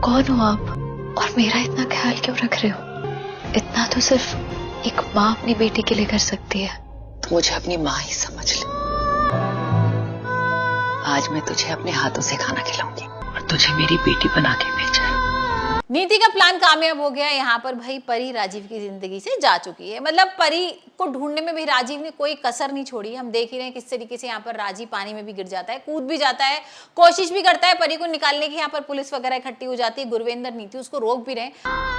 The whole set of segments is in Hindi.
कौन हो आप और मेरा इतना ख्याल क्यों रख रहे हो? इतना तो सिर्फ एक माँ अपनी बेटी के लिए कर सकती है। तो मुझे अपनी माँ ही समझ ले। आज मैं तुझे अपने हाथों से खाना खिलाऊंगी और तुझे मेरी बेटी बना के भेजा है। नीति का प्लान कामयाब हो गया। यहाँ पर भाई परी राजीव की जिंदगी से जा चुकी है। मतलब परी को ढूंढने में भी राजीव ने कोई कसर नहीं छोड़ी। हम देख ही रहे हैं किस तरीके से यहाँ पर राजीव पानी में भी गिर जाता है, कूद भी जाता है, कोशिश भी करता है परी को निकालने की। यहाँ पर पुलिस वगैरह इकट्ठी हो जाती है, गुरविंदर नीति उसको रोक भी रहे।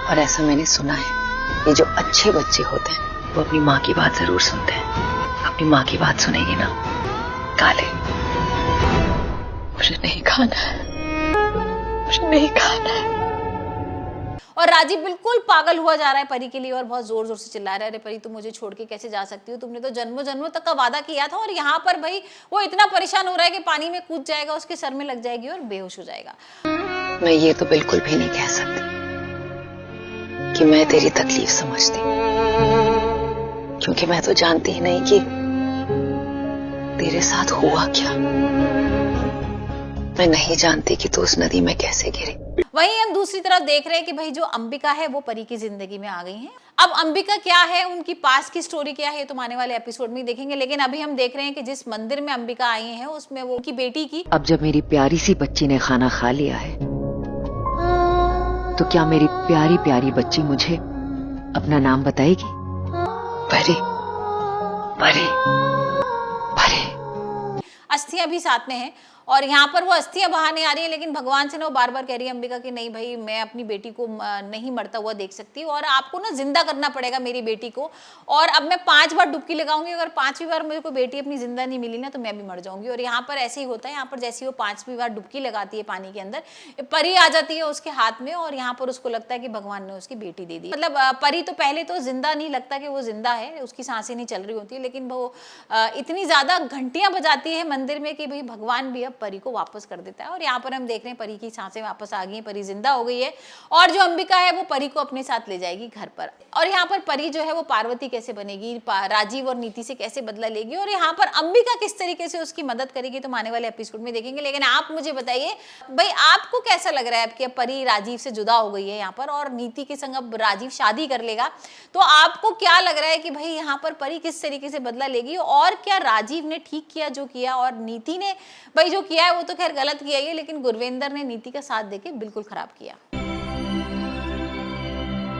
और ऐसा मैंने सुना है, ये जो अच्छे बच्चे होते हैं वो अपनी माँ की बात जरूर सुनते हैं। अपनी माँ की बात सुनेगी ना, काले मुझे नहीं खाना है, मुझे नहीं खाना है। और राजीव बिल्कुल पागल हुआ जा रहा है परी के लिए और बहुत जोर जोर से चिल्ला रहा है, अरे परी तुम मुझे छोड़ के कैसे जा सकती हो? तुमने तो जन्मों जन्मों तक का वादा किया था। और यहाँ पर भाई वो इतना परेशान हो रहा है कि पानी में कूद जाएगा, उसके सर में लग जाएगी और बेहोश हो जाएगा। मैं ये तो बिल्कुल भी नहीं कह सकती कि मैं तेरी तकलीफ समझती, क्योंकि मैं तो जानती ही नहीं कि तेरे साथ हुआ क्या। मैं नहीं जानती कि तू उस नदी में कैसे गिरी। वहीं हम दूसरी तरफ देख रहे हैं कि भाई जो अंबिका है वो परी की जिंदगी में आ गई हैं। अब अंबिका क्या है, उनकी पास की स्टोरी क्या है, ये तो आने वाले एपिसोड में देखेंगे। लेकिन अभी हम देख रहे हैं कि जिस मंदिर में अंबिका आई हैं उसमें वो उनकी बेटी की। अब जब मेरी प्यारी सी बच्ची ने खाना खा लिया है तो क्या मेरी प्यारी प्यारी बच्ची मुझे अपना नाम बताएगी? परी, परी, परी। अस्थियां भी साथ में हैं और यहाँ पर वो अस्थियां बाहर नहीं आ रही है, लेकिन भगवान से ना वो बार बार कह रही है अंबिका कि नहीं भाई, मैं अपनी बेटी को नहीं मरता हुआ देख सकती और आपको ना जिंदा करना पड़ेगा मेरी बेटी को। और अब मैं 5 बार डुबकी लगाऊंगी, अगर 5वीं बार मुझे कोई बेटी अपनी जिंदा नहीं मिली ना तो मैं भी मर जाऊंगी। और यहाँ पर ऐसे ही होता है। यहाँ पर जैसे ही वो 5वीं बार डुबकी लगाती है पानी के अंदर, परी आ जाती है उसके हाथ में और यहाँ पर उसको लगता है कि भगवान ने उसकी बेटी दे दी। मतलब परी तो पहले तो जिंदा नहीं लगता कि वो जिंदा है, उसकी सांसें नहीं चल रही होती है, लेकिन वो इतनी ज्यादा घंटियां बजाती है मंदिर में कि भाई भगवान भी अब परी को वापस कर देता है। और यहाँ पर हम देख रहे हैं परी की सांसें वापस आ गई हैं, परी जिंदा हो गई है और जो अंबिका है वो परी को अपने साथ ले जाएगी घर पर। और यहाँ पर परी जो है वो पार्वती कैसे बनेगी, राजीव और नीति से कैसे बदला लेगी और यहाँ पर अंबिका किस तरीके से उसकी मदद करेगी, तो आने वाले एपिसोड में देखेंगे। लेकिन आप मुझे बताइए भाई, आपको कैसा लग रहा है कि परी राजीव से जुदा हो गई है यहाँ पर और नीति के संग अब राजीव शादी कर लेगा, तो आपको क्या लग रहा है कि भाई यहाँ पर परी किस तरीके से बदला लेगी और क्या राजीव ने ठीक किया जो किया और नीति ने भाई जो किया है वो तो खैर गलत किया ही है, लेकिन गुरविंदर ने नीति का साथ देके बिल्कुल खराब किया।